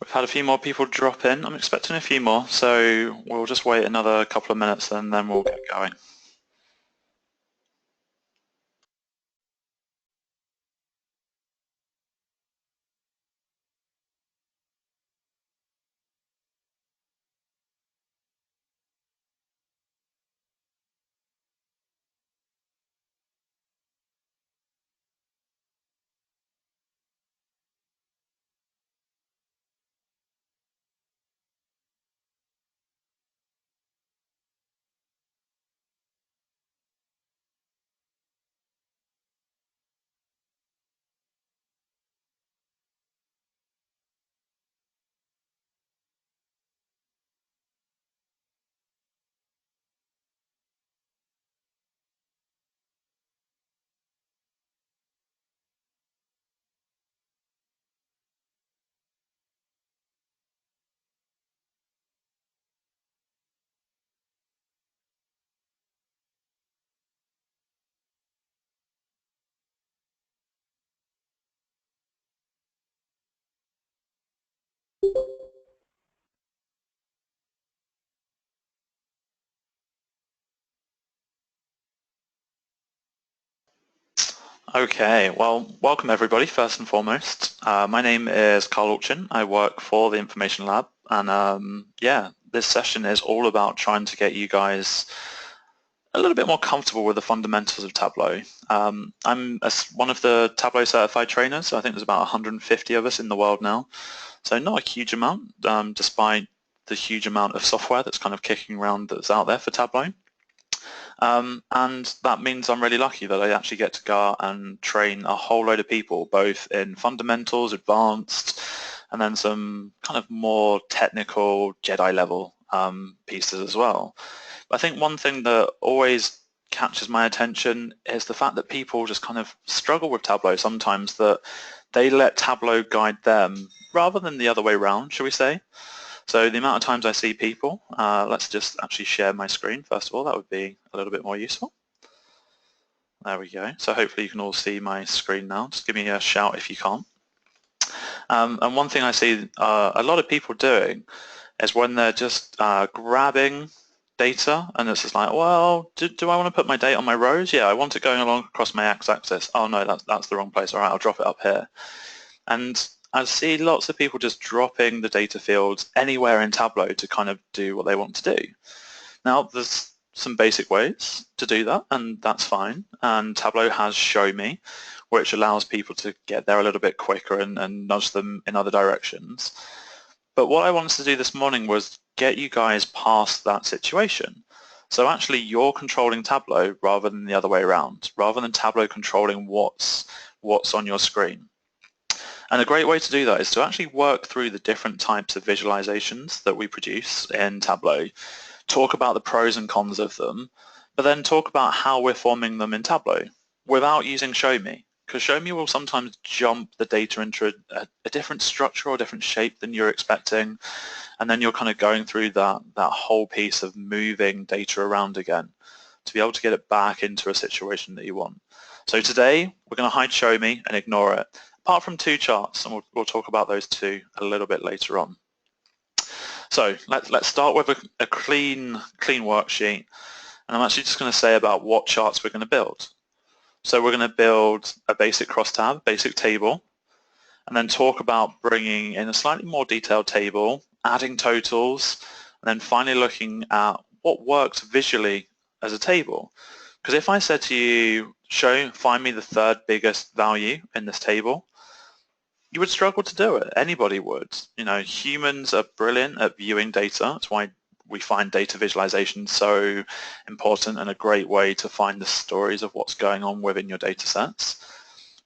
We've had a few more people drop in. I'm expecting a few more, so we'll just wait another couple of minutes and then we'll get going. Okay, well, welcome everybody, first and foremost. My name is Carl Auction. I work for the Information Lab, and yeah, this session is all about trying to get you guys a little bit more comfortable with the fundamentals of Tableau. I'm one of the Tableau certified trainers, so I think there's about 150 of us in the world now, so not a huge amount, despite the huge amount of software that's kind of kicking around that's out there for Tableau. And that means I'm really lucky that I actually get to go out and train a whole load of people, both in fundamentals, advanced, and then some kind of more technical Jedi level pieces as well. But I think one thing that always catches my attention is the fact that people just kind of struggle with Tableau sometimes, that they let Tableau guide them rather than the other way around, shall we say. So the amount of times I see people, let's just actually share my screen first of all, that would be a little bit more useful. There we go. So hopefully you can all see my screen now. Just give me a shout if you can't. And one thing I see a lot of people doing is when they're just grabbing data and it's just like, well, do I want to put my data on my rows? Yeah, I want it going along across my x-axis. Oh no, that's the wrong place. All right, I'll drop it up here. And I see lots of people just dropping the data fields anywhere in Tableau to kind of do what they want to do. Now, there's some basic ways to do that, and that's fine. And Tableau has Show Me, which allows people to get there a little bit quicker and nudge them in other directions. But what I wanted to do this morning was get you guys past that situation. So actually you're controlling Tableau rather than the other way around, rather than Tableau controlling what's on your screen. And a great way to do that is to actually work through the different types of visualizations that we produce in Tableau, talk about the pros and cons of them, but then talk about how we're forming them in Tableau without using Show Me, because Show Me will sometimes jump the data into a different structure or different shape than you're expecting, and then you're kind of going through that whole piece of moving data around again to be able to get it back into a situation that you want. So today we're going to hide Show Me and ignore it, apart from two charts, and we'll talk about those two a little bit later on. So let's start with a clean worksheet, and I'm actually just going to say about what charts we're going to build. So we're going to build a basic crosstab, basic table, and then talk about bringing in a slightly more detailed table, adding totals, and then finally looking at what works visually as a table. Because if I said to you, find me the third biggest value in this table, you would struggle to do it. Anybody would. You know, humans are brilliant at viewing data. That's why we find data visualization so important and a great way to find the stories of what's going on within your data sets.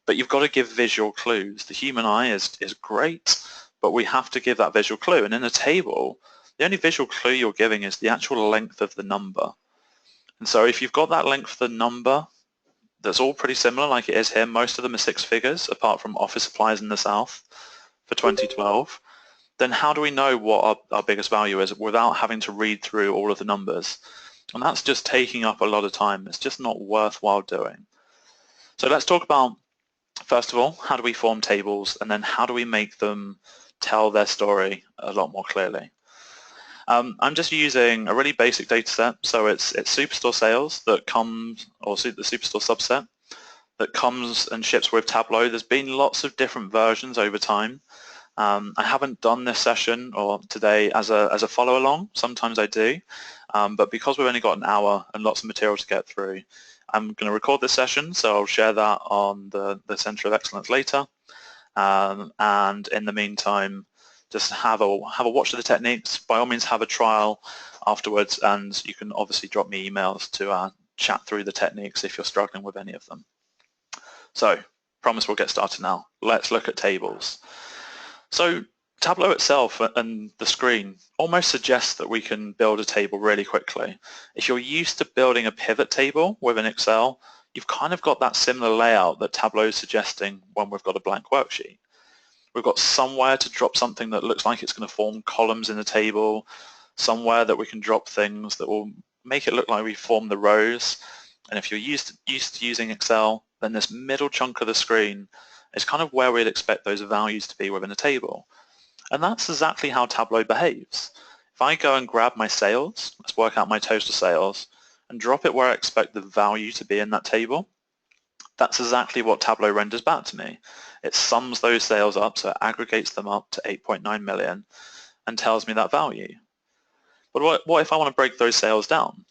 But you've got to give visual clues. The human eye is great, but we have to give that visual clue. And in a table, the only visual clue you're giving is the actual length of the number. And so if you've got that length of the number, that's all pretty similar like it is here. Most of them are 6 figures, apart from office supplies in the South for 2012. Then how do we know what our biggest value is without having to read through all of the numbers? And that's just taking up a lot of time. It's just not worthwhile doing. So let's talk about, first of all, how do we form tables, and then how do we make them tell their story a lot more clearly. I'm just using a really basic data set, so it's Superstore sales that comes, or the Superstore subset that comes and ships with Tableau. There's been lots of different versions over time. I haven't done this session or today as a follow along. Sometimes I do, but because we've only got an hour and lots of material to get through, I'm going to record this session, so I'll share that on the Center of Excellence later. And in the meantime, just have a watch of the techniques. By all means, have a trial afterwards, and you can obviously drop me emails to chat through the techniques if you're struggling with any of them. So, promise we'll get started now. Let's look at tables. So Tableau itself and the screen almost suggests that we can build a table really quickly. If you're used to building a pivot table with an Excel, you've kind of got that similar layout that Tableau is suggesting when we've got a blank worksheet. We've got somewhere to drop something that looks like it's going to form columns in the table, somewhere that we can drop things that will make it look like we form the rows. And if you're used to using Excel, then this middle chunk of the screen is kind of where we'd expect those values to be within a table. And that's exactly how Tableau behaves. If I go and grab my sales, let's work out my total sales, and drop it where I expect the value to be in that table, that's exactly what Tableau renders back to me. It sums those sales up, so it aggregates them up to 8.9 million and tells me that value. But what if I want to break those sales down?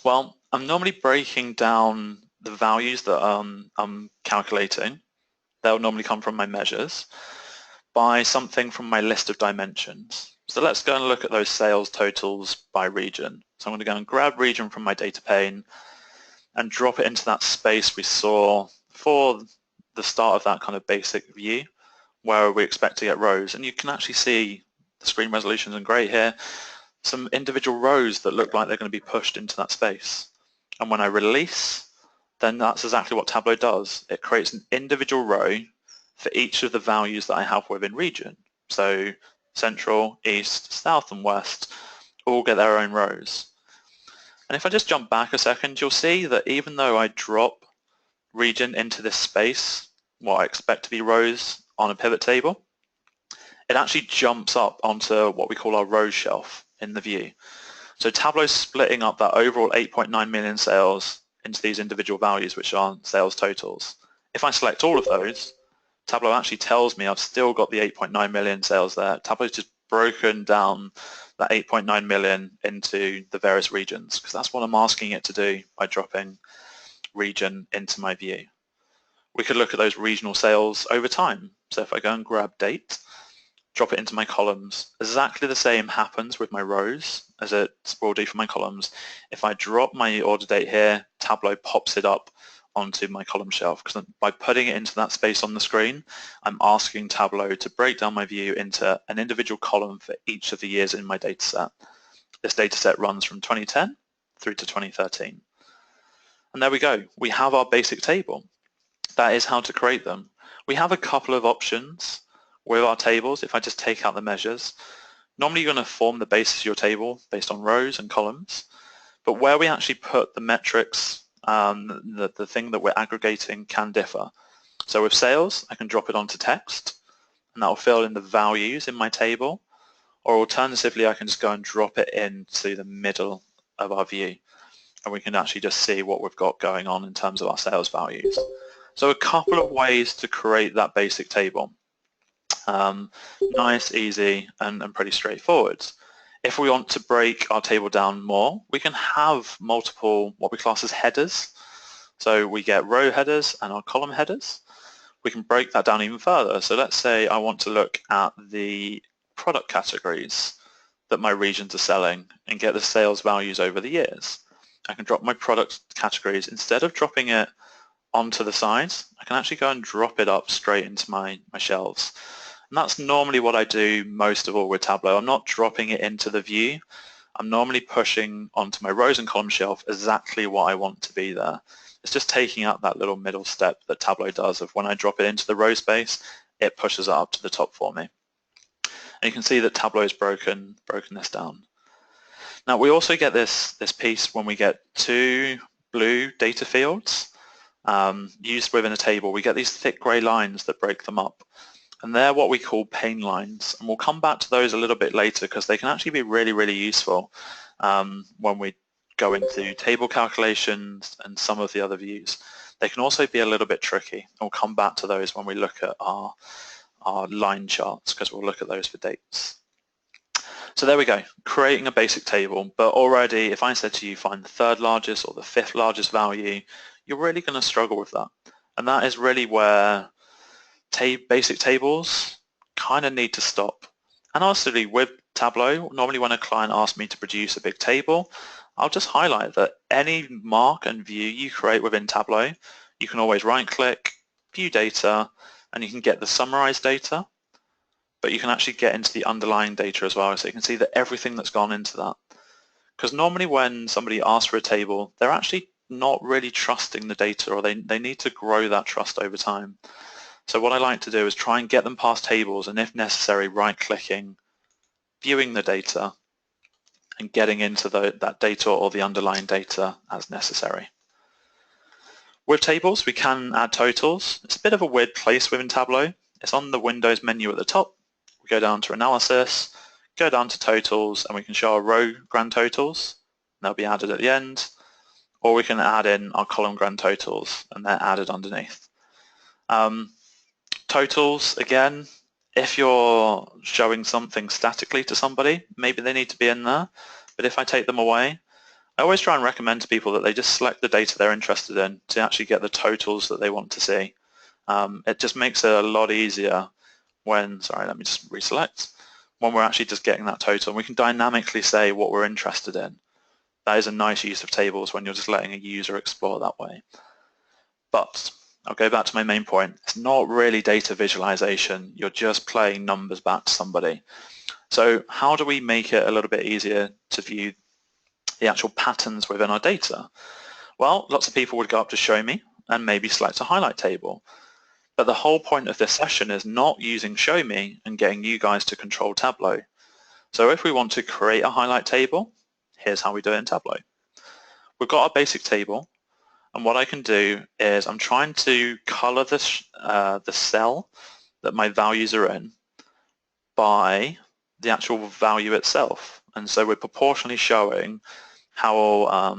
Well, I'm normally breaking down the values that I'm calculating. They'll normally come from my measures by something from my list of dimensions. So let's go and look at those sales totals by region. So I'm going to go and grab region from my data pane and drop it into that space we saw for the start of that kind of basic view where we expect to get rows. And you can actually see the screen resolution isn't great here. Some individual rows that look like they're going to be pushed into that space. And when I release, then that's exactly what Tableau does. It creates an individual row for each of the values that I have within region. So central, east, south, and west all get their own rows. And if I just jump back a second, you'll see that even though I drop region into this space, what I expect to be rows on a pivot table, it actually jumps up onto what we call our row shelf in the view. So Tableau's splitting up that overall 8.9 million sales into these individual values, which are sales totals. If I select all of those, Tableau actually tells me I've still got the 8.9 million sales there. Tableau's just broken down that 8.9 million into the various regions, because that's what I'm asking it to do by dropping region into my view. We could look at those regional sales over time. So if I go and grab date, drop it into my columns, exactly the same happens with my rows as it will do for my columns. If I drop my order date here, Tableau pops it up onto my column shelf, because by putting it into that space on the screen, I'm asking Tableau to break down my view into an individual column for each of the years in my data set. This data set runs from 2010 through to 2013. And there we go. We have our basic table. That is how to create them. We have a couple of options with our tables. If I just take out the measures, normally you're going to form the basis of your table based on rows and columns, but where we actually put the metrics, the thing that we're aggregating can differ. So with sales, I can drop it onto text, and that will fill in the values in my table, or alternatively, I can just go and drop it into the middle of our view, and we can actually just see what we've got going on in terms of our sales values. So a couple of ways to create that basic table. Nice, easy, and pretty straightforward. If we want to break our table down more, we can have multiple what we class as headers. So we get row headers and our column headers. We can break that down even further. So let's say I want to look at the product categories that my regions are selling and get the sales values over the years. I can drop my product categories. Instead of dropping it onto the sides, I can actually go and drop it up straight into my shelves. And that's normally what I do most of all with Tableau. I'm not dropping it into the view. I'm normally pushing onto my rows and column shelf exactly what I want to be there. It's just taking out that little middle step that Tableau does of when I drop it into the row space, it pushes it up to the top for me. And you can see that Tableau has broken this down. Now we also get this piece when we get two blue data fields used within a table. We get these thick gray lines that break them up. And they're what we call pain lines. And we'll come back to those a little bit later because they can actually be really, really useful when we go into table calculations and some of the other views. They can also be a little bit tricky. We'll come back to those when we look at our line charts because we'll look at those for dates. So there we go, creating a basic table. But already, if I said to you, find the third largest or the fifth largest value, you're really going to struggle with that. And that is really where basic tables kind of need to stop. And honestly, with Tableau, normally when a client asks me to produce a big table, I'll just highlight that any mark and view you create within Tableau, you can always right-click, view data, and you can get the summarized data, but you can actually get into the underlying data as well, so you can see that everything that's gone into that. Because normally when somebody asks for a table, they're actually not really trusting the data, or they need to grow that trust over time. So what I like to do is try and get them past tables, and if necessary, right-clicking, viewing the data, and getting into that data or the underlying data as necessary. With tables, we can add totals. It's a bit of a weird place within Tableau. It's on the Windows menu at the top. We go down to Analysis, go down to Totals, and we can show our row grand totals. They'll be added at the end. Or we can add in our column grand totals, and they're added underneath. Totals, again, if you're showing something statically to somebody, maybe they need to be in there. But if I take them away, I always try and recommend to people that they just select the data they're interested in to actually get the totals that they want to see. It just makes it a lot easier when, sorry, let me just reselect, when we're actually just getting that total. And we can dynamically say what we're interested in. That is a nice use of tables when you're just letting a user explore that way. But I'll go back to my main point. It's not really data visualization. You're just playing numbers back to somebody. So how do we make it a little bit easier to view the actual patterns within our data? Well, lots of people would go up to Show Me and maybe select a highlight table. But the whole point of this session is not using Show Me and getting you guys to control Tableau. So if we want to create a highlight table, here's how we do it in Tableau. We've got our basic table, and what I can do is I'm trying to color this, the cell that my values are in by the actual value itself. And so we're proportionally showing how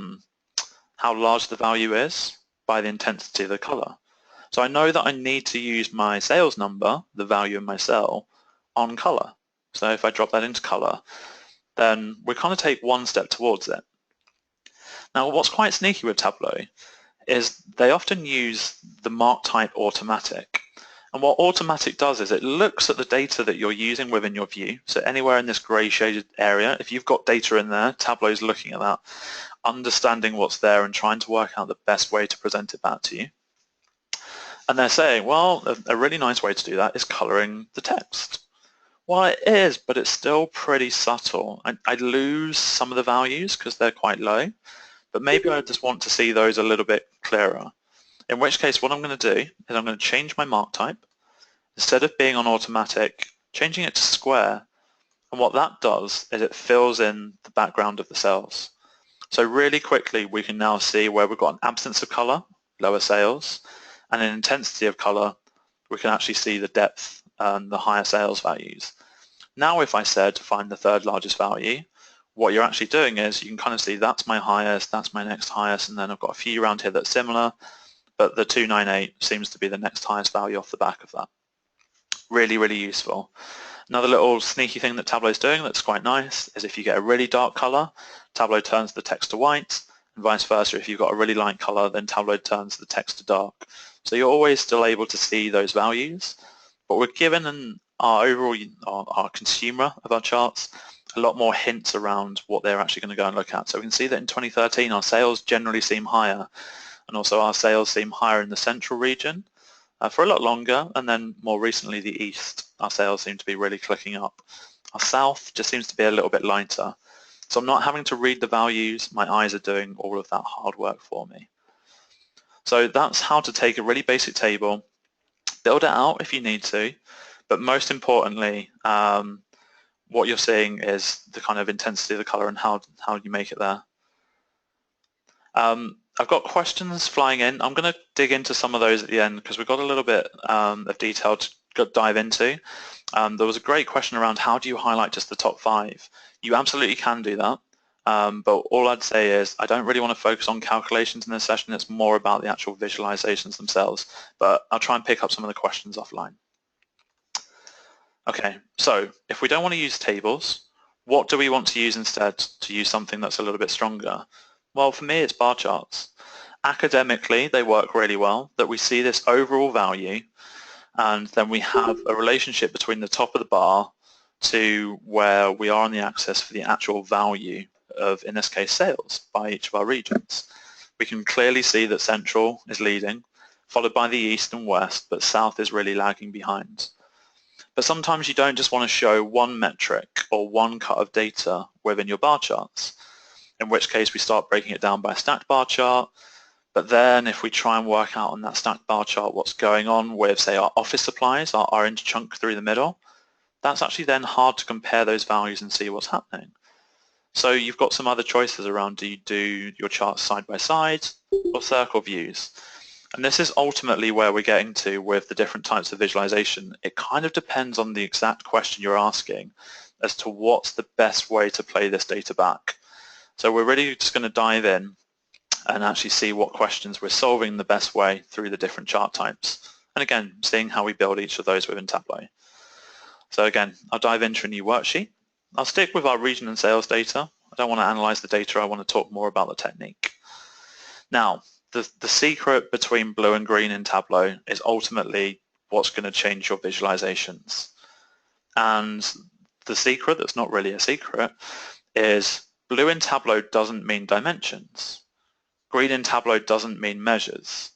large the value is by the intensity of the color. So I know that I need to use my sales number, the value in my cell, on color. So if I drop that into color, then we kind of take one step towards it. Now, what's quite sneaky with Tableau is they often use the mark type automatic. And what automatic does is it looks at the data that you're using within your view. So anywhere in this gray shaded area, if you've got data in there, Tableau is looking at that, understanding what's there and trying to work out the best way to present it back to you. And they're saying, well, a really nice way to do that is coloring the text. Well, it is, but it's still pretty subtle. I lose some of the values because they're quite low, but maybe I just want to see those a little bit clearer. In which case, what I'm going to do is I'm going to change my mark type. Instead of being on automatic, changing it to square. And what that does is it fills in the background of the cells. So really quickly, we can now see where we've got an absence of color, lower sales, and an intensity of color, we can actually see the depth and the higher sales values. Now if I said to find the third largest value, what you're actually doing is you can kind of see that's my highest, that's my next highest, and then I've got a few around here that's similar, but the 298 seems to be the next highest value off the back of that. Really, really useful. Another little sneaky thing that Tableau is doing that's quite nice is if you get a really dark color, Tableau turns the text to white, and vice versa. If you've got a really light color, then Tableau turns the text to dark. So you're always still able to see those values, but we're given our overall, our consumer of our charts, a lot more hints around what they're actually going to go and look at. So we can see that in 2013, our sales generally seem higher, and also our sales seem higher in the central region for a lot longer, and then more recently the east, our sales seem to be really clicking up. Our south just seems to be a little bit lighter. So I'm not having to read the values, my eyes are doing all of that hard work for me. So that's how to take a really basic table, build it out if you need to, but most importantly, what you're seeing is the kind of intensity of the color and how you make it there. I've got questions flying in. I'm going to dig into some of those at the end because we've got a little bit of detail to dive into. There was a great question around how do you highlight just the top 5? You absolutely can do that, but all I'd say is I don't really want to focus on calculations in this session. It's more about the actual visualizations themselves, but I'll try and pick up some of the questions offline. Okay, so if we don't want to use tables, what do we want to use instead to use something that's a little bit stronger? Well, for me, it's bar charts. Academically, they work really well, that we see this overall value, and then we have a relationship between the top of the bar to where we are on the axis for the actual value of, in this case, sales by each of our regions. We can clearly see that Central is leading, followed by the East and West, but South is really lagging behind. But sometimes you don't just want to show one metric or one cut of data within your bar charts, in which case we start breaking it down by a stacked bar chart. But then if we try and work out on that stacked bar chart what's going on with, say, our office supplies, our orange chunk through the middle, that's actually then hard to compare those values and see what's happening. So you've got some other choices around, do you do your charts side by side or circle views? And this is ultimately where we're getting to with the different types of visualization. It kind of depends on the exact question you're asking as to what's the best way to play this data back. So we're really just going to dive in and actually see what questions we're solving the best way through the different chart types. And again, seeing how we build each of those within Tableau. So again, I'll dive into a new worksheet. I'll stick with our region and sales data. I don't want to analyze the data. I want to talk more about the technique. Now, the secret between blue and green in Tableau is ultimately what's going to change your visualizations. And the secret, that's not really a secret, is blue in Tableau doesn't mean dimensions. Green in Tableau doesn't mean measures.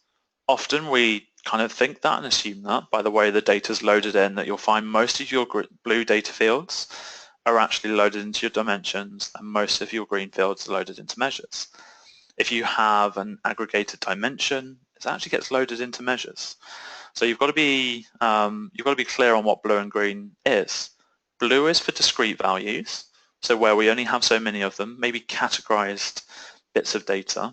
Often we kind of think that and assume that by the way the data's loaded in, that you'll find most of your blue data fields are actually loaded into your dimensions and most of your green fields are loaded into measures. If you have an aggregated dimension, it actually gets loaded into measures. So you've got to be clear on what blue and green is. Blue is for discrete values, so where we only have so many of them, maybe categorized bits of data.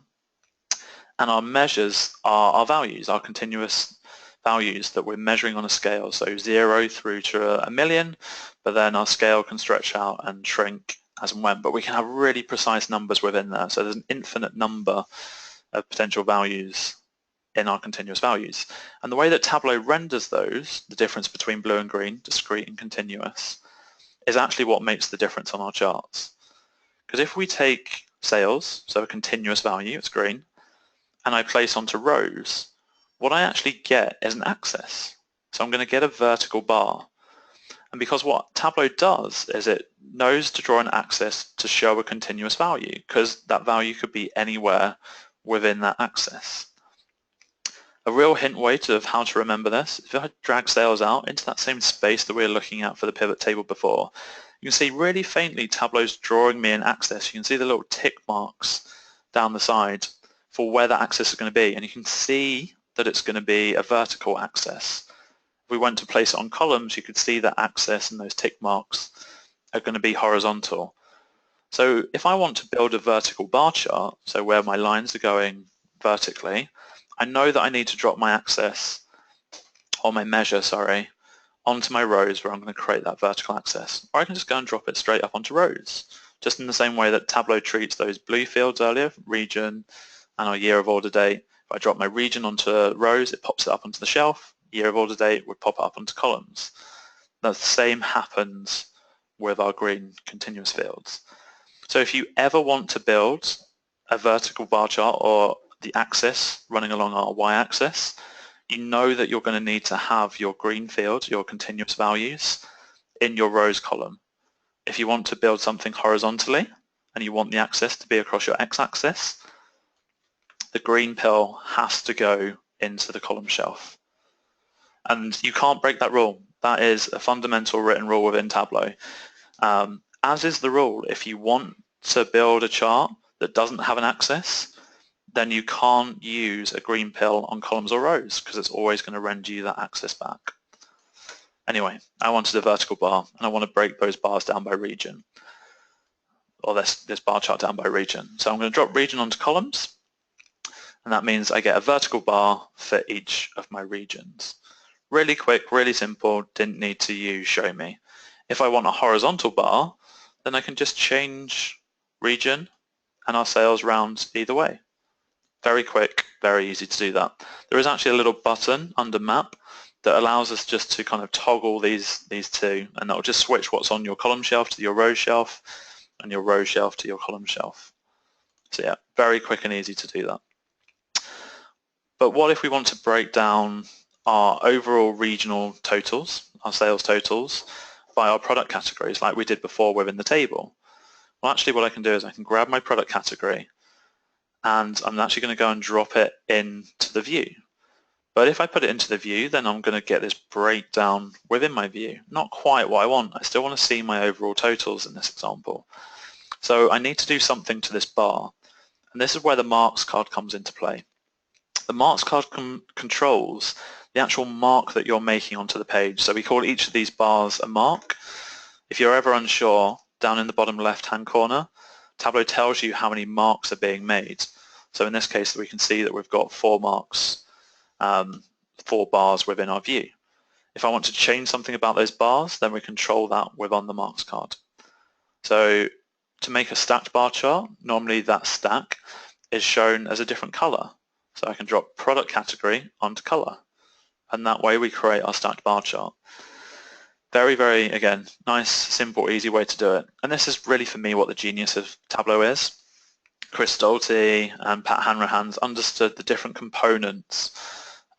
And our measures are our values, our continuous values that we're measuring on a scale, so 0 through to 1,000,000, but then our scale can stretch out and shrink as and when, but we can have really precise numbers within there. So there's an infinite number of potential values in our continuous values. And the way that Tableau renders those, the difference between blue and green, discrete and continuous, is actually what makes the difference on our charts. Because if we take sales, so a continuous value, it's green, and I place onto rows, what I actually get is an axis. So I'm going to get a vertical bar. And because what Tableau does is it knows to draw an axis to show a continuous value, because that value could be anywhere within that axis. A real hint way of how to remember this, if I drag sales out into that same space that we were looking at for the pivot table before, you can see really faintly Tableau's drawing me an axis. You can see the little tick marks down the side for where that axis is going to be, and you can see that it's going to be a vertical axis. If we went to place it on columns, you could see that axis and those tick marks are going to be horizontal. So if I want to build a vertical bar chart, so where my lines are going vertically, I know that I need to drop my axis, or my measure, sorry, onto my rows where I'm going to create that vertical axis. Or I can just go and drop it straight up onto rows, just in the same way that Tableau treats those blue fields earlier, region and our year of order date. If I drop my region onto rows, it pops it up onto the shelf. Year of order date would pop it up onto columns. The same happens with our green continuous fields. So if you ever want to build a vertical bar chart or the axis running along our y-axis, you know that you're going to need to have your green field, your continuous values, in your rows column. If you want to build something horizontally and you want the axis to be across your x-axis, the green pill has to go into the column shelf. And you can't break that rule. That is a fundamental written rule within Tableau. As is the rule, if you want to build a chart that doesn't have an axis, then you can't use a green pill on columns or rows because it's always going to render you that axis back. Anyway, I wanted a vertical bar and I want to break those bars down by region, or this bar chart down by region. So I'm going to drop region onto columns, and that means I get a vertical bar for each of my regions. Really quick, really simple, didn't need to use show me. If I want a horizontal bar, then I can just change region and our sales round either way. Very quick, very easy to do that. There is actually a little button under map that allows us just to kind of toggle these two, and that will just switch what's on your column shelf to your row shelf and your row shelf to your column shelf. So yeah, very quick and easy to do that. But what if we want to break down our overall regional totals, our sales totals, by our product categories like we did before within the table? Well, actually what I can do is I can grab my product category and I'm actually going to go and drop it into the view. But if I put it into the view, then I'm going to get this breakdown within my view. Not quite what I want. I still want to see my overall totals in this example. So I need to do something to this bar. And this is where the marks card comes into play. The marks card controls the actual mark that you're making onto the page. So we call each of these bars a mark. If you're ever unsure, down in the bottom left-hand corner, Tableau tells you how many marks are being made. So in this case, we can see that we've got 4 marks, 4 bars within our view. If I want to change something about those bars, then we control that within the marks card. So to make a stacked bar chart, normally that stack is shown as a different color. So I can drop product category onto color, and that way we create our stacked bar chart. Very, very, again, nice, simple, easy way to do it. And this is really, for me, what the genius of Tableau is. Chris Stolte and Pat Hanrahan's understood the different components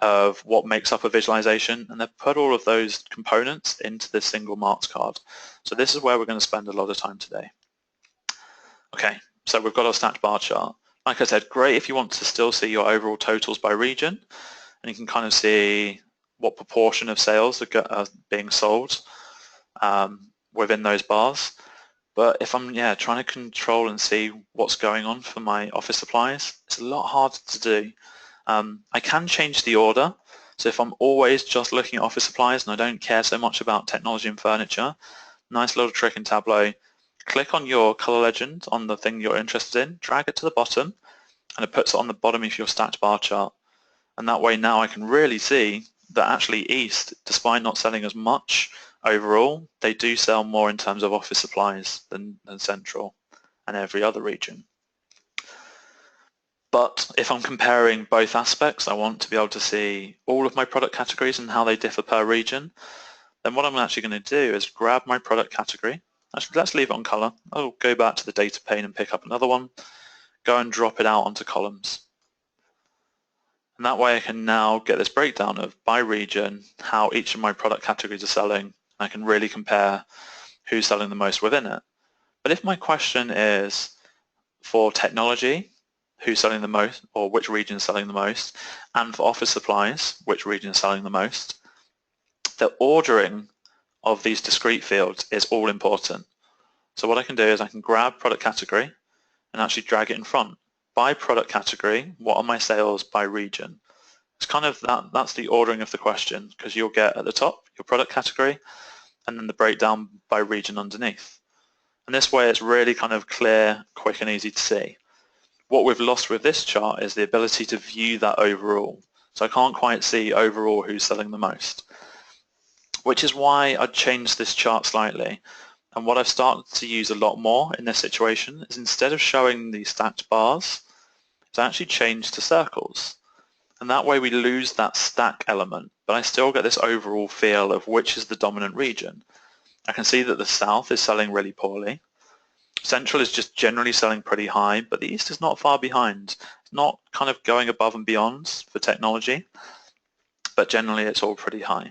of what makes up a visualization, and they've put all of those components into this single marks card. So this is where we're going to spend a lot of time today. Okay, so we've got our stacked bar chart. Like I said, great if you want to still see your overall totals by region, and you can kind of see what proportion of sales are being sold within those bars. But if I'm trying to control and see what's going on for my office supplies, it's a lot harder to do. I can change the order. So if I'm always just looking at office supplies and I don't care so much about technology and furniture, nice little trick in Tableau. Click on your color legend on the thing you're interested in, drag it to the bottom, and it puts it on the bottom of your stacked bar chart. And that way now I can really see that actually East, despite not selling as much overall, they do sell more in terms of office supplies than Central and every other region. But if I'm comparing both aspects, I want to be able to see all of my product categories and how they differ per region. Then what I'm actually going to do is grab my product category. Actually, let's leave it on color. I'll go back to the data pane and pick up another one. Go and drop it out onto columns. And that way I can now get this breakdown of by region, how each of my product categories are selling. I can really compare who's selling the most within it. But if my question is for technology, who's selling the most, or which region is selling the most, and for office supplies, which region is selling the most, the ordering of these discrete fields is all important. So what I can do is I can grab product category and actually drag it in front. By product category, what are my sales by region? It's kind of that's the ordering of the question, because you'll get at the top your product category and then the breakdown by region underneath. And this way it's really kind of clear, quick and easy to see. What we've lost with this chart is the ability to view that overall. So I can't quite see overall who's selling the most, which is why I changed this chart slightly. And what I've started to use a lot more in this situation is instead of showing the stacked bars, it's actually changed to circles. And that way we lose that stack element, but I still get this overall feel of which is the dominant region. I can see that the South is selling really poorly. Central is just generally selling pretty high, but the East is not far behind. It's not kind of going above and beyond for technology, but generally it's all pretty high.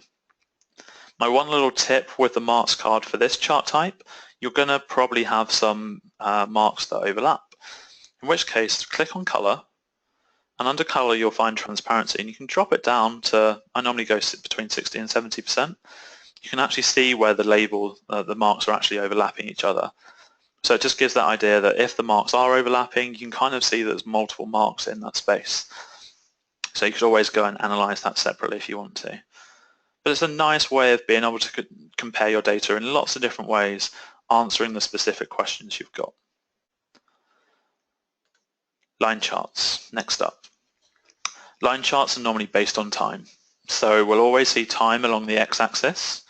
My one little tip with the marks card for this chart type, you're going to probably have some marks that overlap, in which case click on color, and under color you'll find transparency, and you can drop it down to, I normally go between 60 and 70%. You can actually see where the label, the marks are actually overlapping each other. So it just gives that idea that if the marks are overlapping, you can kind of see that there's multiple marks in that space. So you could always go and analyze that separately if you want to. But it's a nice way of being able to compare your data in lots of different ways, answering the specific questions you've got. Line charts, next up. Line charts are normally based on time. So we'll always see time along the x-axis,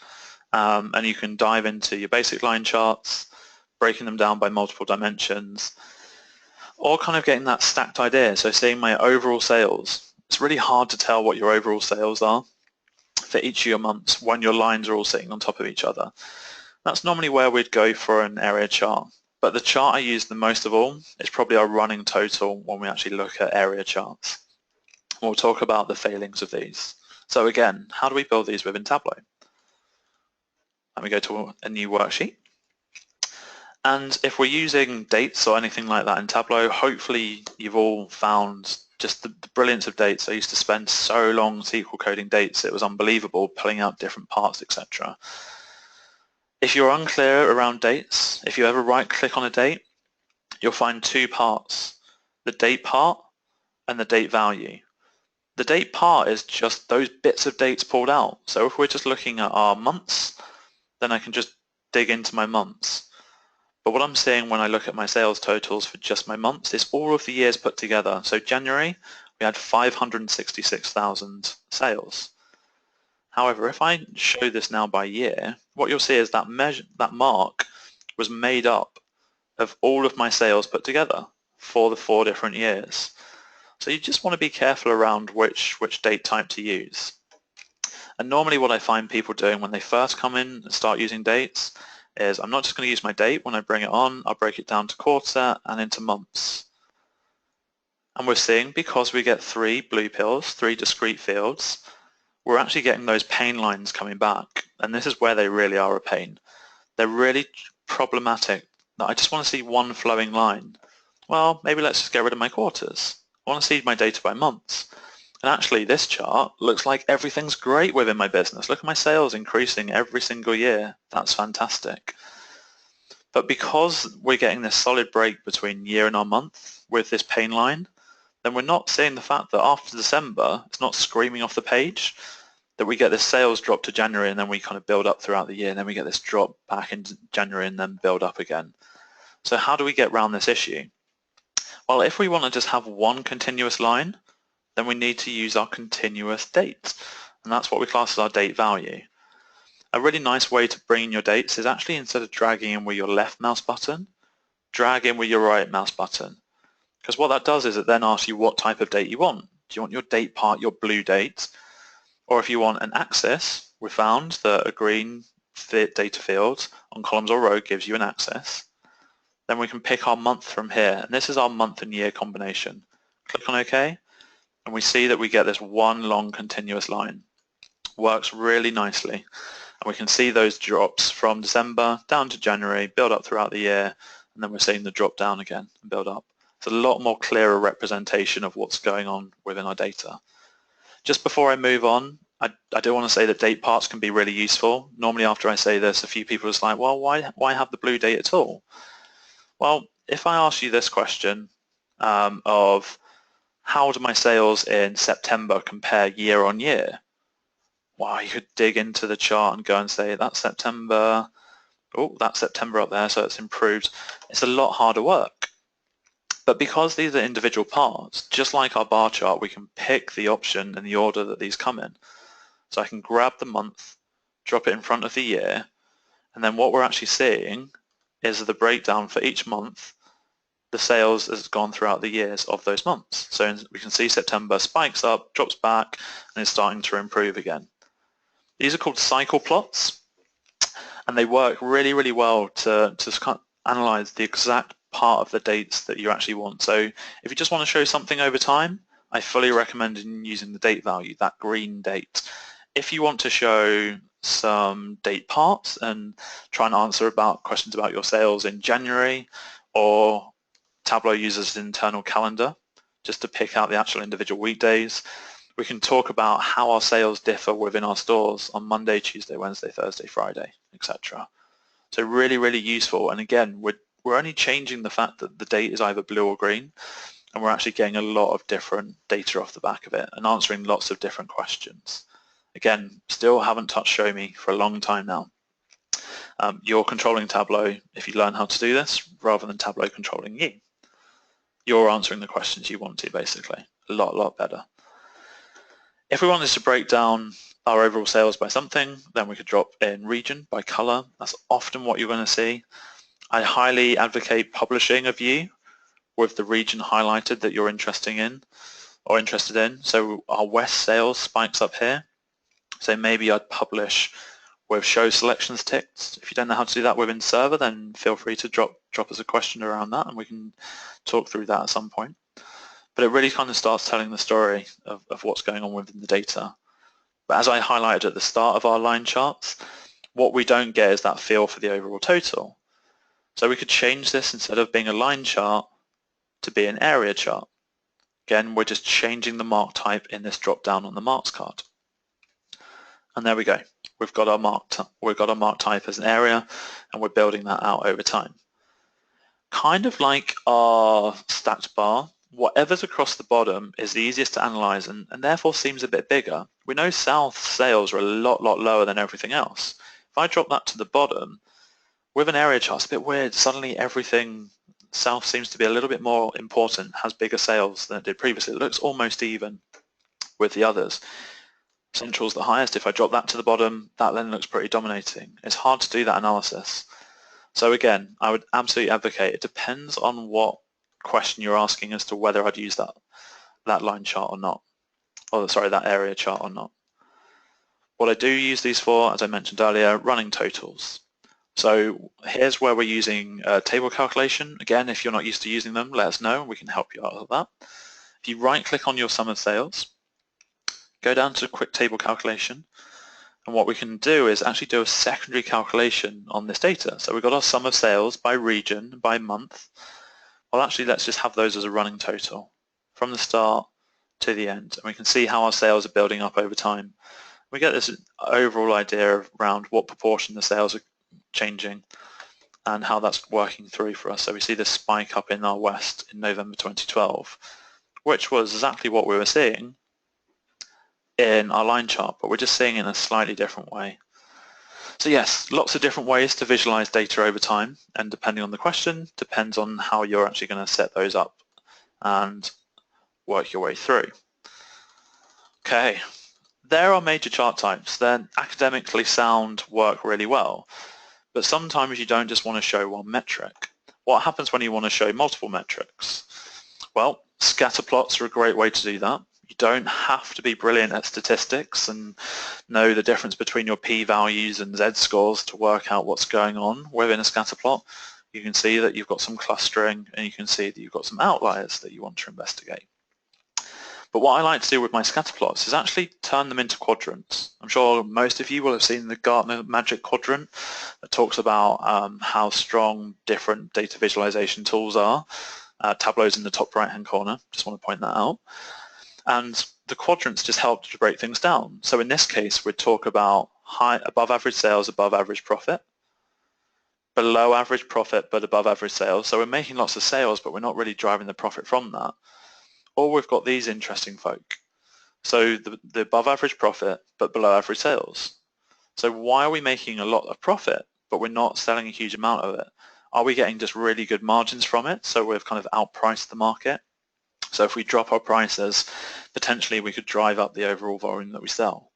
and you can dive into your basic line charts, breaking them down by multiple dimensions, or kind of getting that stacked idea. So seeing my overall sales, it's really hard to tell what your overall sales are for each of your months when your lines are all sitting on top of each other. That's normally where we'd go for an area chart. But the chart I use the most of all is probably our running total when we actually look at area charts. We'll talk about the failings of these. So again, how do we build these within Tableau? Let me go to a new worksheet. And if we're using dates or anything like that in Tableau, hopefully you've all found just the brilliance of dates. I used to spend so long SQL coding dates, it was unbelievable, pulling out different parts, etc. If you're unclear around dates, if you ever right-click on a date, you'll find two parts, the date part and the date value. The date part is just those bits of dates pulled out. So if we're just looking at our months, then I can just dig into my months. But what I'm seeing when I look at my sales totals for just my months is all of the years put together. So January, we had 566,000 sales. However, if I show this now by year, what you'll see is that mark was made up of all of my sales put together for the 4 different years. So you just want to be careful around which date type to use. And normally what I find people doing when they first come in and start using dates is I'm not just going to use my date. When I bring it on, I'll break it down to quarter and into months. And we're seeing, because we get 3 blue pills, 3 discrete fields, we're actually getting those pain lines coming back. And this is where they really are a pain. They're really problematic. I just want to see one flowing line. Well, maybe let's just get rid of my quarters. I want to see my data by months. And actually this chart looks like everything's great within my business. Look at my sales increasing every single year. That's fantastic. But because we're getting this solid break between year and our month with this pain line, then we're not seeing the fact that after December, it's not screaming off the page, that we get this sales drop to January and then we kind of build up throughout the year, and then we get this drop back in January and then build up again. So how do we get around this issue? Well, if we want to just have one continuous line, then we need to use our continuous date, and that's what we class as our date value. A really nice way to bring in your dates is actually, instead of dragging in with your left mouse button, drag in with your right mouse button. Because what that does is it then asks you what type of date you want. Do you want your date part, your blue date? Or if you want an axis, we found that a green data field on columns or row gives you an axis. Then we can pick our month from here, and this is our month and year combination. Click on OK, and we see that we get this one long continuous line. Works really nicely, and we can see those drops from December down to January, build up throughout the year, and then we're seeing the drop down again and build up. It's a lot more clearer representation of what's going on within our data. Just before I move on, I do want to say that date parts can be really useful. Normally after I say this, a few people are just like, well, why have the blue date at all? Well, if I ask you this question of how do my sales in September compare year on year? Well, you could dig into the chart and go and say that's September, oh, that's September up there, so it's improved. It's a lot harder work. But because these are individual parts, just like our bar chart, we can pick the option in the order that these come in. So I can grab the month, drop it in front of the year, and then what we're actually seeing is the breakdown for each month, the sales has gone throughout the years of those months. So we can see September spikes up, drops back, and is starting to improve again. These are called cycle plots, and they work really, really well to analyze the exact part of the dates that you actually want. So if you just want to show something over time, I fully recommend using the date value, that green date. If you want to show some date parts and try and answer questions about your sales in January, or Tableau uses an internal calendar just to pick out the actual individual weekdays, we can talk about how our sales differ within our stores on Monday, Tuesday, Wednesday, Thursday, Friday, etc. So really, really useful. And again, we're only changing the fact that the date is either blue or green, and we're actually getting a lot of different data off the back of it and answering lots of different questions. Again, still haven't touched Show Me for a long time now. You're controlling Tableau if you learn how to do this, rather than Tableau controlling you. You're answering the questions you want to, basically. A lot better. If we wanted to break down our overall sales by something, then we could drop in region by color. That's often what you're going to see. I highly advocate publishing a view with the region highlighted that you're interested in. So our West sales spikes up here. So maybe I'd publish with show selections ticked. If you don't know how to do that within Server, then feel free to drop us a question around that and we can talk through that at some point. But it really kind of starts telling the story of what's going on within the data. But as I highlighted at the start of our line charts, what we don't get is that feel for the overall total. So we could change this instead of being a line chart to be an area chart. Again, we're just changing the mark type in this drop down on the marks card. And there we go. We've got our mark type as an area and we're building that out over time. Kind of like our stacked bar, whatever's across the bottom is the easiest to analyze and therefore seems a bit bigger. We know South sales are a lot lower than everything else. If I drop that to the bottom, with an area chart, it's a bit weird. Suddenly everything South seems to be a little bit more important, has bigger sales than it did previously. It looks almost even with the others. Central's the highest. If I drop that to the bottom, that then looks pretty dominating. It's hard to do that analysis. So again, I would absolutely advocate, it depends on what question you're asking as to whether I'd use that line chart or not, or sorry, that area chart or not. What I do use these for, as I mentioned earlier, running totals. So here's where we're using a table calculation. Again, if you're not used to using them, let us know. We can help you out with that. If you right-click on your sum of sales, go down to quick table calculation, and what we can do is actually do a secondary calculation on this data. So we've got our sum of sales by region, by month. Well, actually, let's just have those as a running total from the start to the end, and we can see how our sales are building up over time. We get this overall idea around what proportion the sales are changing and how that's working through for us. So we see this spike up in our West in November 2012, which was exactly what we were seeing in our line chart, but we're just seeing it in a slightly different way. So yes, lots of different ways to visualize data over time, and depending on the question, depends on how you're actually going to set those up and work your way through. Okay, there are major chart types. They're academically sound, work really well, but sometimes you don't just want to show one metric. What happens when you want to show multiple metrics? Well, scatter plots are a great way to do that. You don't have to be brilliant at statistics and know the difference between your p-values and z-scores to work out what's going on within a scatter plot. You can see that you've got some clustering and you can see that you've got some outliers that you want to investigate. But what I like to do with my scatter plots is actually turn them into quadrants. I'm sure most of you will have seen the Gartner Magic Quadrant that talks about how strong different data visualization tools are. Tableau's in the top right-hand corner, just want to point that out. And the quadrants just help to break things down. So in this case, we'd talk about above average sales, above average profit, below average profit, but above average sales. So we're making lots of sales, but we're not really driving the profit from that. Or we've got these interesting folk. So the above average profit, but below average sales. So why are we making a lot of profit, but we're not selling a huge amount of it? Are we getting just really good margins from it? So we've kind of outpriced the market. So if we drop our prices, potentially we could drive up the overall volume that we sell.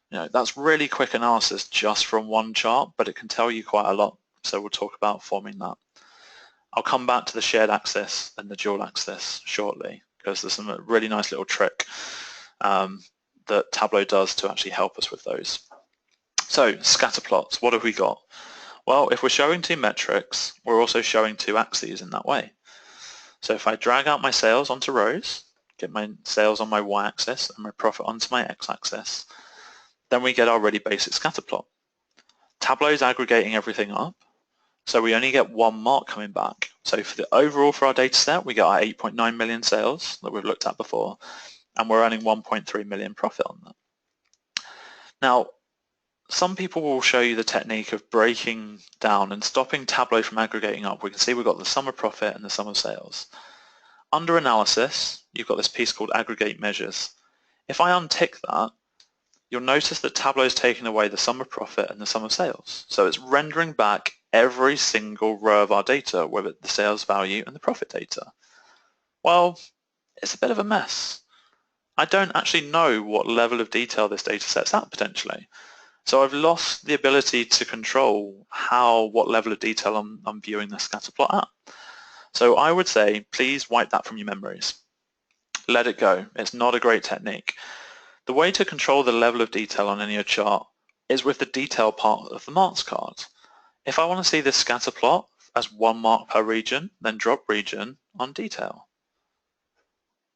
You know, that's really quick analysis just from one chart, but it can tell you quite a lot. So we'll talk about forming that. I'll come back to the shared axis and the dual axis shortly, because there's some really nice little trick that Tableau does to actually help us with those. So scatter plots, what have we got? Well, if we're showing two metrics, we're also showing two axes in that way. So if I drag out my sales onto rows, get my sales on my y-axis and my profit onto my x-axis, then we get our really basic scatter plot. Tableau's aggregating everything up, so we only get one mark coming back. So for the overall for our data set, we get our 8.9 million sales that we've looked at before, and we're earning 1.3 million profit on that. Now, some people will show you the technique of breaking down and stopping Tableau from aggregating up. We can see we've got the sum of profit and the sum of sales. Under analysis, you've got this piece called aggregate measures. If I untick that, you'll notice that Tableau is taking away the sum of profit and the sum of sales. So it's rendering back every single row of our data with the sales value and the profit data. Well, it's a bit of a mess. I don't actually know what level of detail this data set's at potentially. So I've lost the ability to control what level of detail I'm viewing the scatter plot at. So I would say, please wipe that from your memories. Let it go. It's not a great technique. The way to control the level of detail on any chart is with the detail part of the marks card. If I want to see this scatter plot as 1 mark per region, then drop region on detail.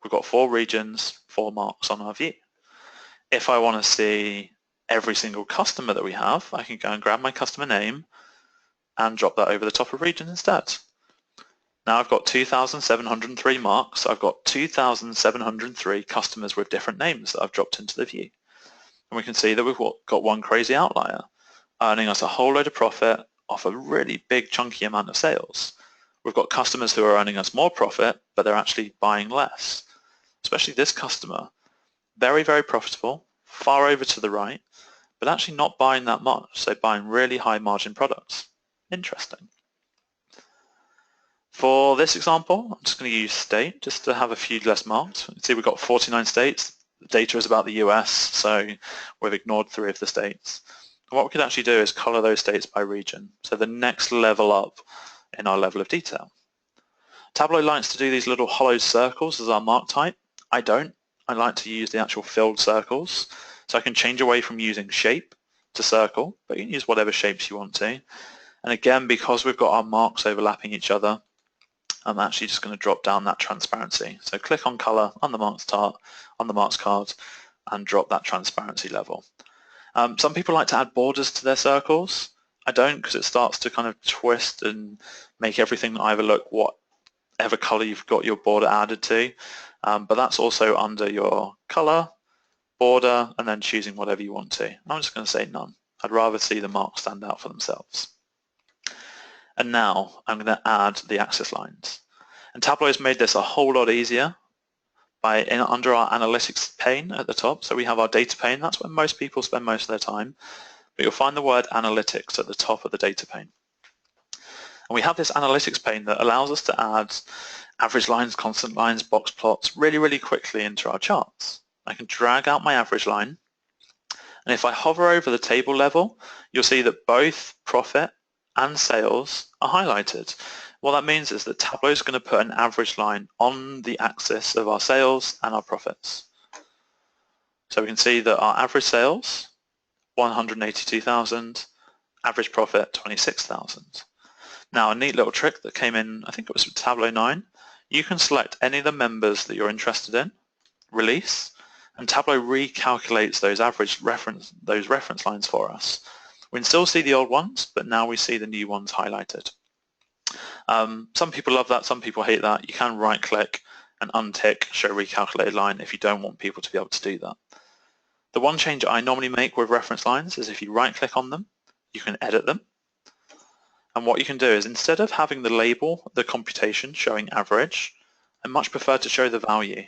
We've got 4 regions, 4 marks on our view. If I want to see every single customer that we have, I can go and grab my customer name and drop that over the top of region instead. Now I've got 2,703 marks. I've got 2,703 customers with different names that I've dropped into the view. And we can see that we've got one crazy outlier, earning us a whole load of profit off a really big chunky amount of sales. We've got customers who are earning us more profit, but they're actually buying less. Especially this customer, very, very profitable, far over to the right, but actually not buying that much, so buying really high margin products. Interesting. For this example, I'm just going to use state just to have a few less marked. You can see we've got 49 states. The data is about the US, so we've ignored 3 of the states. And what we could actually do is color those states by region, so the next level up in our level of detail. Tableau likes to do these little hollow circles as our mark type. I don't. I like to use the actual filled circles. So I can change away from using shape to circle, but you can use whatever shapes you want to. And again, because we've got our marks overlapping each other, I'm actually just going to drop down that transparency. So click on color on the marks card and drop that transparency level. Some people like to add borders to their circles. I don't, because it starts to kind of twist and make everything either look whatever color you've got your border added to. But that's also under your color, border, and then choosing whatever you want to. I'm just going to say none. I'd rather see the marks stand out for themselves. And now I'm going to add the axis lines. And Tableau has made this a whole lot easier under our analytics pane at the top. So we have our data pane. That's where most people spend most of their time. But you'll find the word analytics at the top of the data pane. And we have this analytics pane that allows us to add average lines, constant lines, box plots really, really quickly into our charts. I can drag out my average line. And if I hover over the table level, you'll see that both profit and sales are highlighted. What that means is that Tableau is going to put an average line on the axis of our sales and our profits. So we can see that our average sales, 182,000, average profit, 26,000. Now a neat little trick that came in, I think it was with Tableau 9, you can select any of the members that you're interested in, release, and Tableau recalculates those reference lines for us. We can still see the old ones, but now we see the new ones highlighted. Some people love that, some people hate that. You can right-click and untick Show Recalculated Line if you don't want people to be able to do that. The one change I normally make with reference lines is if you right-click on them, you can edit them. And what you can do is instead of having the label, the computation showing average, I much prefer to show the value,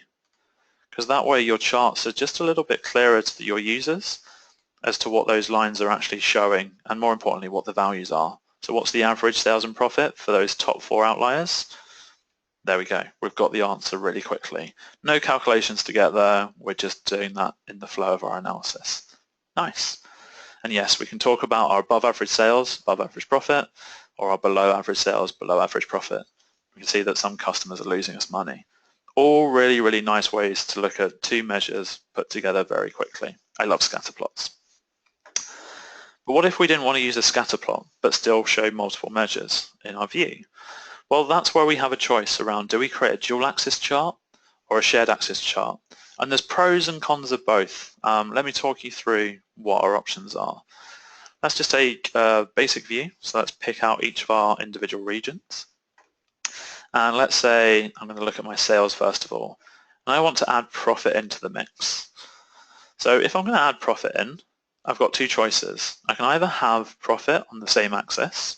because that way your charts are just a little bit clearer to your users as to what those lines are actually showing, and more importantly, what the values are. So what's the average sales and profit for those top 4 outliers? There we go. We've got the answer really quickly. No calculations to get there. We're just doing that in the flow of our analysis. Nice. And yes, we can talk about our above average sales, above average profit, or our below average sales, below average profit. We can see that some customers are losing us money. All really, really nice ways to look at 2 measures put together very quickly. I love scatter plots. But what if we didn't want to use a scatter plot, but still show multiple measures in our view? Well, that's where we have a choice around, do we create a dual axis chart or a shared axis chart? And there's pros and cons of both. Let me talk you through what our options are. Let's just take a basic view. So let's pick out each of our individual regions. And let's say I'm going to look at my sales first of all. And I want to add profit into the mix. So if I'm going to add profit in, I've got 2 choices. I can either have profit on the same axis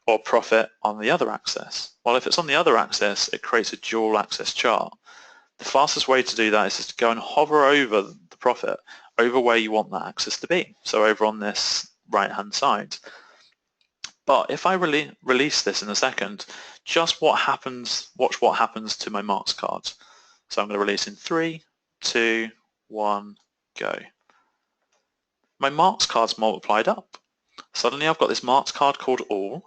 or profit on the other axis. Well, if it's on the other axis, it creates a dual axis chart. The fastest way to do that is just to go and hover over the profit, over where you want that axis to be. So over on this right-hand side. But if I release this in a second, watch what happens to my marks card. So I'm going to release in 3, 2, 1, go. My marks card's multiplied up. Suddenly I've got this marks card called all.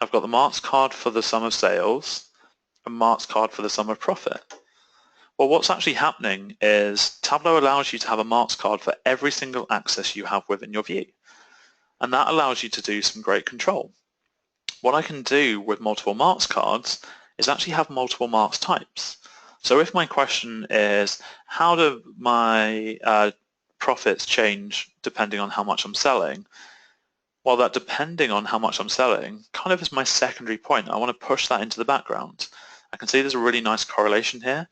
I've got the marks card for the sum of sales, a marks card for the sum of profit. Well, what's actually happening is Tableau allows you to have a marks card for every single axis you have within your view. And that allows you to do some great control. What I can do with multiple marks cards is actually have multiple marks types. So if my question is, how do my profits change depending on how much I'm selling? Well, that depending on how much I'm selling kind of is my secondary point. I want to push that into the background. I can see there's a really nice correlation here,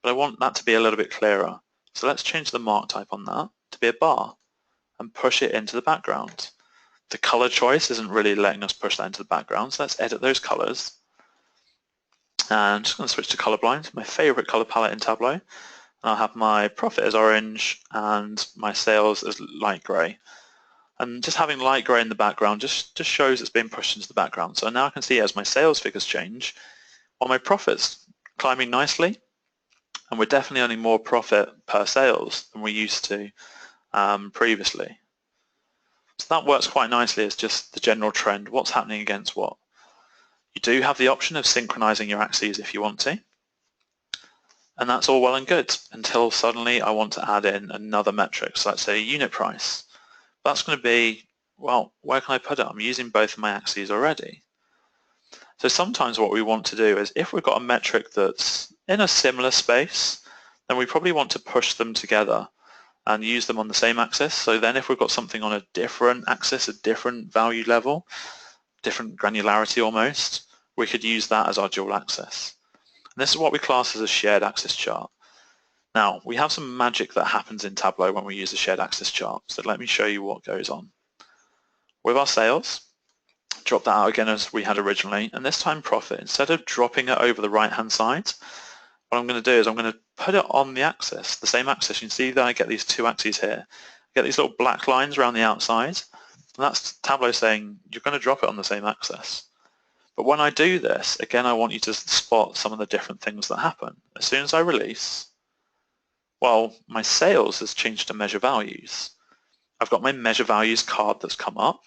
but I want that to be a little bit clearer. So let's change the mark type on that to be a bar and push it into the background. The color choice isn't really letting us push that into the background, so let's edit those colors. And I'm just going to switch to colorblind, my favorite color palette in Tableau. And I'll have my profit as orange and my sales as light gray. And just having light gray in the background just shows it's being pushed into the background. So now I can see as my sales figures change, while my profit's climbing nicely, and we're definitely earning more profit per sales than we used to previously. So that works quite nicely as just the general trend, what's happening against what. You do have the option of synchronizing your axes if you want to, and that's all well and good until suddenly I want to add in another metric, so let's say unit price. That's going to be, well, where can I put it? I'm using both of my axes already. So sometimes what we want to do is if we've got a metric that's in a similar space, then we probably want to push them together and use them on the same axis. So then if we've got something on a different axis, a different value level, different granularity almost, we could use that as our dual axis. And this is what we class as a shared axis chart. Now, we have some magic that happens in Tableau when we use a shared axis chart. So let me show you what goes on. With our sales, drop that out again as we had originally, and this time profit, instead of dropping it over the right-hand side, what I'm going to do is I'm going to put it on the axis, the same axis. You can see that I get these two axes here. I get these little black lines around the outside, and that's Tableau saying you're going to drop it on the same axis. But when I do this, again, I want you to spot some of the different things that happen. As soon as I release, well, my sales has changed to measure values. I've got my measure values card that's come up,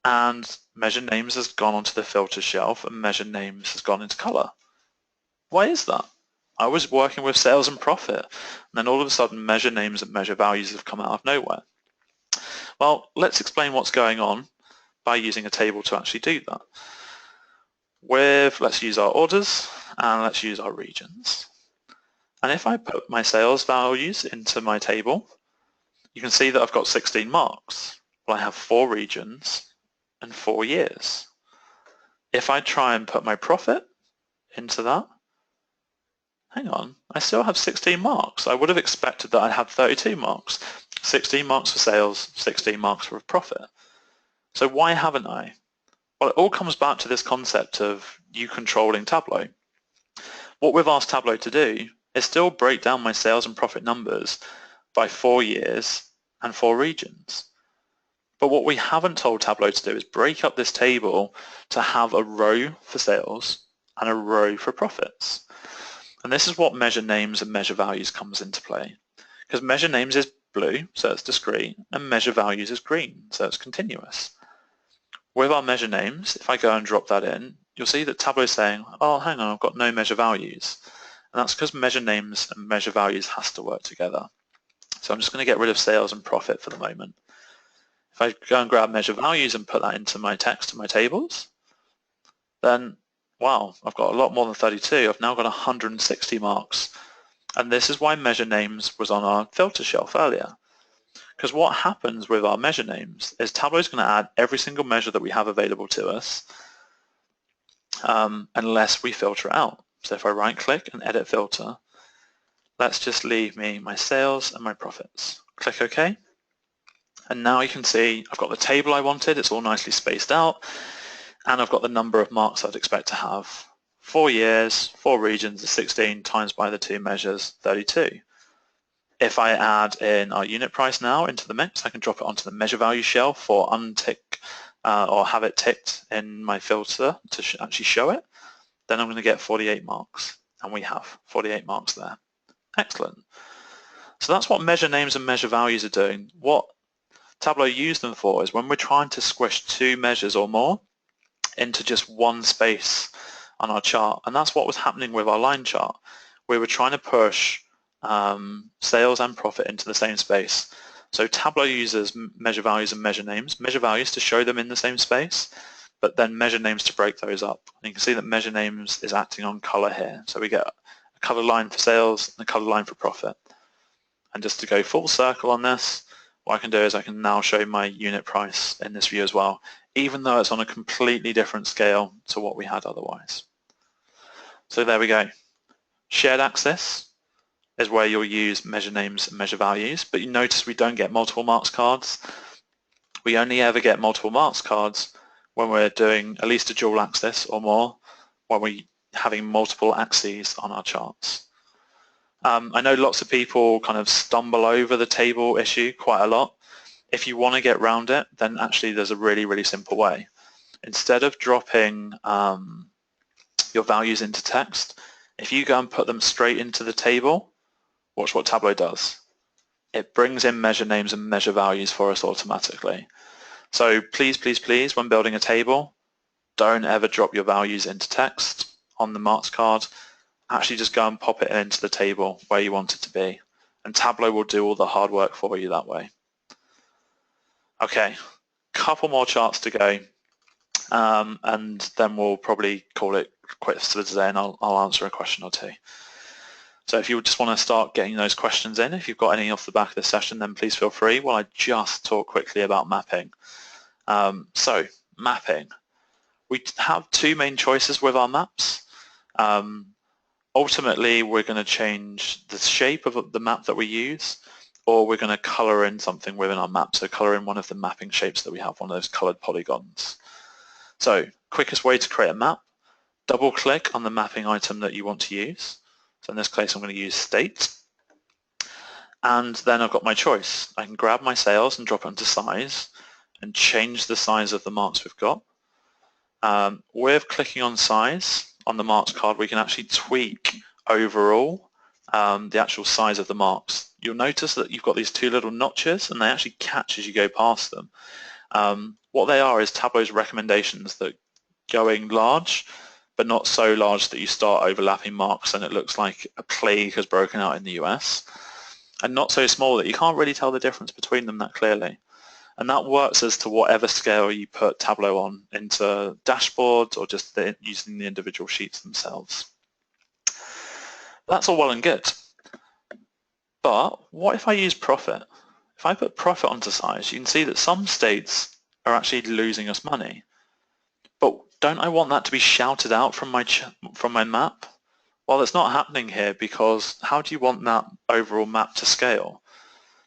and measure names has gone onto the filter shelf, and measure names has gone into color. Why is that? I was working with sales and profit, and then all of a sudden measure names and measure values have come out of nowhere. Well, let's explain what's going on by using a table to actually do that. Let's use our orders, and let's use our regions. And if I put my sales values into my table, you can see that I've got 16 marks. Well, I have 4 regions and 4 years. If I try and put my profit into that, hang on, I still have 16 marks. I would have expected that I'd have 32 marks. 16 marks for sales, 16 marks for profit. So why haven't I? Well, it all comes back to this concept of you controlling Tableau. What we've asked Tableau to do is still break down my sales and profit numbers by 4 years and 4 regions. But what we haven't told Tableau to do is break up this table to have a row for sales and a row for profits. And this is what measure names and measure values comes into play. Because measure names is blue, so it's discrete, and measure values is green, so it's continuous. With our measure names, if I go and drop that in, you'll see that Tableau is saying, oh, hang on, I've got no measure values. And that's because measure names and measure values has to work together. So I'm just going to get rid of sales and profit for the moment. If I go and grab measure values and put that into my text and my tables, then, wow, I've got a lot more than 32. I've now got 160 marks. And this is why measure names was on our filter shelf earlier. Because what happens with our measure names is Tableau is going to add every single measure that we have available to us unless we filter it out. So if I right click and edit filter, let's just leave me my sales and my profits. Click OK. And now you can see I've got the table I wanted. It's all nicely spaced out. And I've got the number of marks I'd expect to have. 4 years, 4 regions is 16 times by the 2 measures, 32. If I add in our unit price now into the mix, I can drop it onto the measure value shelf or untick or have it ticked in my filter to actually show it. Then I'm going to get 48 marks, and we have 48 marks there. Excellent. So that's what measure names and measure values are doing. What Tableau use them for is when we're trying to squish two measures or more into just one space on our chart. And that's what was happening with our line chart. We were trying to push sales and profit into the same space. So Tableau uses measure values and measure names. Measure values to show them in the same space, but then measure names to break those up. And you can see that measure names is acting on color here. So we get a color line for sales and a color line for profit. And just to go full circle on this, what I can do is I can now show my unit price in this view as well, even though it's on a completely different scale to what we had otherwise. So there we go. Shared axis is where you'll use measure names and measure values, but you notice we don't get multiple marks cards. We only ever get multiple marks cards when we're doing at least a dual axis or more, when we're having multiple axes on our charts. I know lots of people kind of stumble over the table issue quite a lot. If you want to get around it, then actually there's a really, really simple way. Instead of dropping your values into text, if you go and put them straight into the table, watch what Tableau does. It brings in measure names and measure values for us automatically. So please, please, please, when building a table, don't ever drop your values into text on the marks card. Actually just go and pop it into the table where you want it to be. And Tableau will do all the hard work for you that way. Okay, couple more charts to go. And then we'll probably call it quits for today, and I'll answer a question or two. So if you just want to start getting those questions in, if you've got any off the back of the session, then please feel free while I just talk quickly about mapping. So mapping. We have two main choices with our maps. Ultimately, we're going to change the shape of the map that we use, or we're going to color in something within our map. So color in one of the mapping shapes that we have, one of those colored polygons. So quickest way to create a map, double click on the mapping item that you want to use. So in this case, I'm going to use state. And then I've got my choice. I can grab my sales and drop it into size and change the size of the marks we've got. With clicking on size on the marks card, we can actually tweak overall the actual size of the marks. You'll notice that you've got these two little notches and they actually catch as you go past them. What they are is Tableau's recommendations that going large, but not so large that you start overlapping marks and it looks like a plague has broken out in the US, and not so small that you can't really tell the difference between them that clearly. And that works as to whatever scale you put Tableau on, into dashboards or just using the individual sheets themselves. That's all well and good. But what if I use profit? If I put profit onto size, you can see that some states are actually losing us money. But don't I want that to be shouted out from my map? Well, it's not happening here, because how do you want that overall map to scale?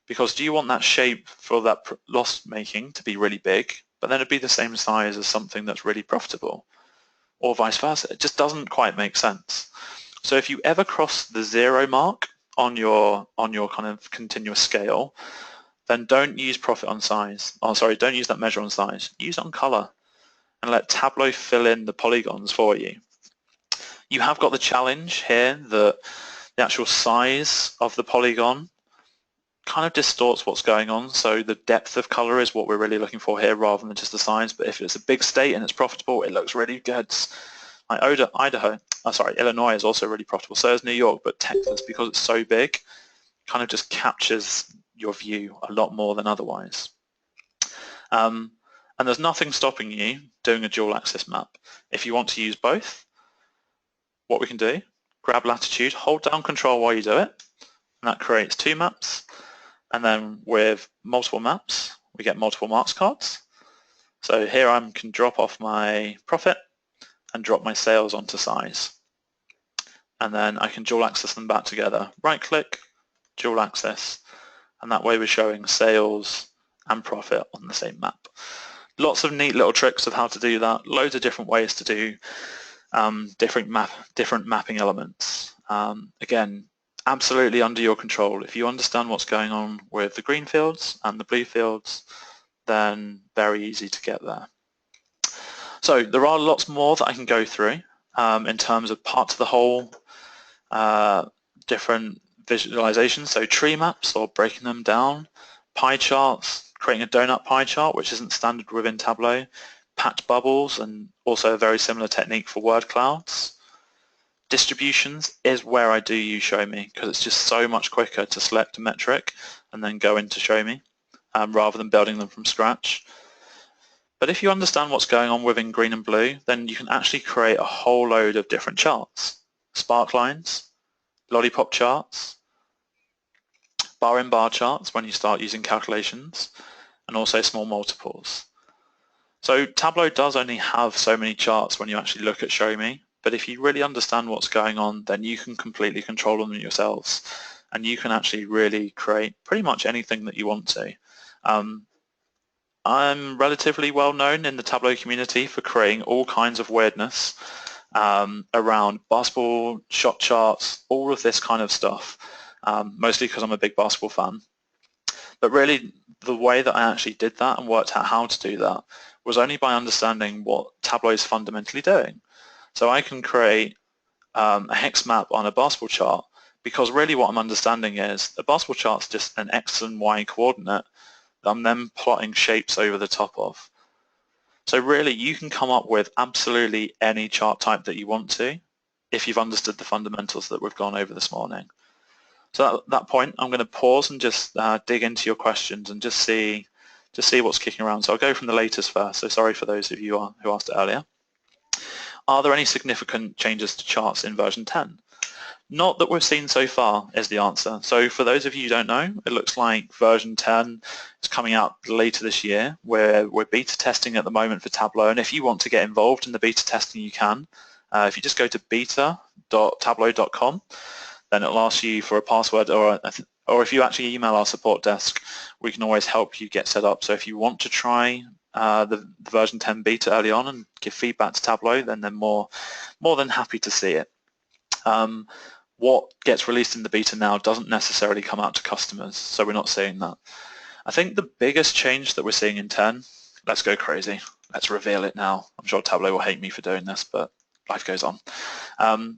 Because do you want that shape for that loss making to be really big, but then it'd be the same size as something that's really profitable, or vice versa? It just doesn't quite make sense. So if you ever cross the 0 mark on your kind of continuous scale, then don't use profit on size. Oh, sorry, don't use that measure on size. Use it on color and let Tableau fill in the polygons for you. You have got the challenge here that the actual size of the polygon kind of distorts what's going on. So the depth of color is what we're really looking for here rather than just the size. But if it's a big state and it's profitable, it looks really good. Like Illinois is also really profitable. So is New York, but Texas, because it's so big, kind of just captures your view a lot more than otherwise. And there's nothing stopping you doing a dual axis map. If you want to use both, what we can do, grab latitude, hold down Control while you do it, and that creates two maps. And then with multiple maps, we get multiple marks cards. So here I can drop off my profit and drop my sales onto size. And then I can dual axis them back together. Right click, dual axis, and that way we're showing sales and profit on the same map. Lots of neat little tricks of how to do that. Loads of different ways to do different mapping elements. Again, absolutely under your control. If you understand what's going on with the green fields and the blue fields, then very easy to get there. So there are lots more that I can go through in terms of parts of the whole, different visualizations, so tree maps or breaking them down, pie charts, creating a donut pie chart, which isn't standard within Tableau, patch bubbles, and also a very similar technique for word clouds. Distributions is where I do use Show Me, because it's just so much quicker to select a metric and then go into Show Me rather than building them from scratch. But if you understand what's going on within green and blue, then you can actually create a whole load of different charts. Spark lines, lollipop charts, bar in bar charts when you start using calculations, and also small multiples. So Tableau does only have so many charts when you actually look at Show Me, but if you really understand what's going on, then you can completely control them yourselves, and you can actually really create pretty much anything that you want to. I'm relatively well known in the Tableau community for creating all kinds of weirdness around basketball, shot charts, all of this kind of stuff, mostly because I'm a big basketball fan. But really, the way that I actually did that and worked out how to do that was only by understanding what Tableau is fundamentally doing. So I can create a hex map on a basketball chart because really what I'm understanding is a basketball chart's just an X and Y coordinate that I'm then plotting shapes over the top of. So really you can come up with absolutely any chart type that you want to if you've understood the fundamentals that we've gone over this morning. So at that point I'm going to pause and just dig into your questions and just see what's kicking around. So I'll go from the latest first, so sorry for those of you who asked it earlier. Are there any significant changes to charts in version 10? Not that we've seen so far is the answer. So for those of you who don't know, it looks like version 10 is coming out later this year. We're beta testing at the moment for Tableau, and if you want to get involved in the beta testing, you can. If you just go to beta.tableau.com, then it'll ask you for a password, or if you actually email our support desk, we can always help you get set up. So if you want to try the version 10 beta early on and give feedback to Tableau, then they're more than happy to see it. What gets released in the beta now doesn't necessarily come out to customers, so we're not seeing that. I think the biggest change that we're seeing in 10, let's go crazy, let's reveal it now. I'm sure Tableau will hate me for doing this, but life goes on.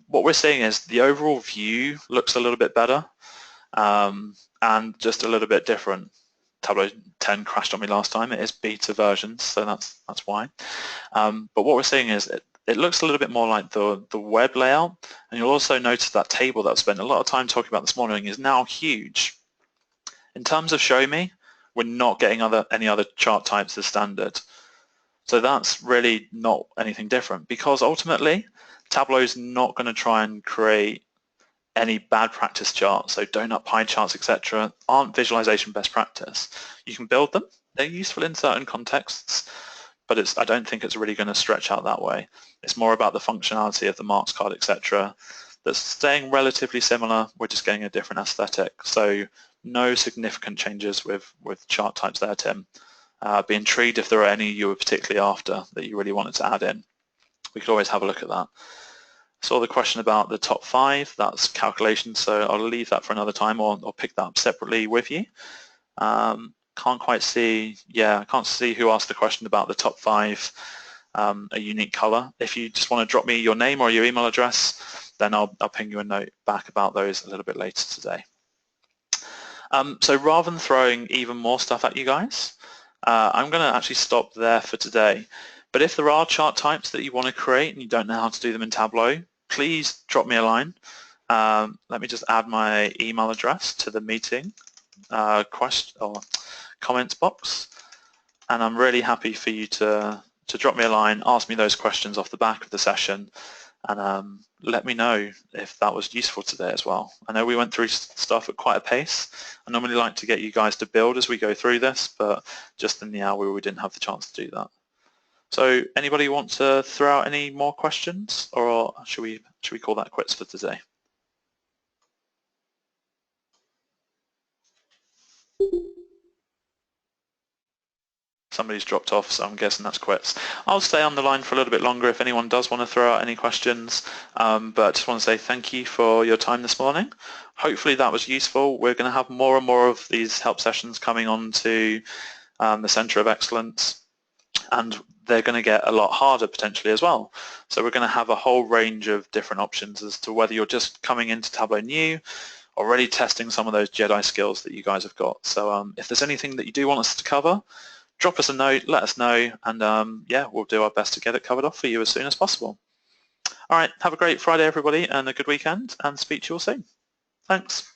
What we're seeing is the overall view looks a little bit better and just a little bit different. Tableau 10 crashed on me last time. It is beta versions, so that's why. But what we're seeing is it looks a little bit more like the web layout, and you'll also notice that table that I've spent a lot of time talking about this morning is now huge. In terms of Show Me, we're not getting any other chart types as standard. So that's really not anything different, because ultimately Tableau's not going to try and create any bad practice charts. So donut pie charts, etc., aren't visualization best practice. You can build them. They're useful in certain contexts, but I don't think it's really going to stretch out that way. It's more about the functionality of the marks card, etc., that's staying relatively similar. We're just getting a different aesthetic. So no significant changes with chart types there, Tim. Be intrigued if there are any you were particularly after that you really wanted to add in. We could always have a look at that. Saw the question about the top 5. That's calculations, so I'll leave that for another time, or pick that up separately with you. Can't quite see, I can't see who asked the question about the top 5, a unique color. If you just want to drop me your name or your email address, then I'll ping you a note back about those a little bit later today. So rather than throwing even more stuff at you guys, I'm going to actually stop there for today. But if there are chart types that you want to create and you don't know how to do them in Tableau, please drop me a line. Let me just add my email address to the meeting comments box, and I'm really happy for you to drop me a line, ask me those questions off the back of the session, and let me know if that was useful today as well. I know we went through stuff at quite a pace. I normally like to get you guys to build as we go through this, but just in the hour we didn't have the chance to do that. So anybody want to throw out any more questions, or should we call that quits for today? Somebody's dropped off, so I'm guessing that's quits. I'll stay on the line for a little bit longer if anyone does want to throw out any questions, but just want to say thank you for your time this morning. Hopefully that was useful. We're going to have more and more of these help sessions coming on to the Centre of Excellence, and they're going to get a lot harder potentially as well. So we're going to have a whole range of different options as to whether you're just coming into Tableau new, already testing some of those Jedi skills that you guys have got. So if there's anything that you do want us to cover, drop us a note, let us know, and yeah, we'll do our best to get it covered off for you as soon as possible. All right, have a great Friday, everybody, and a good weekend, and speak to you all soon. Thanks.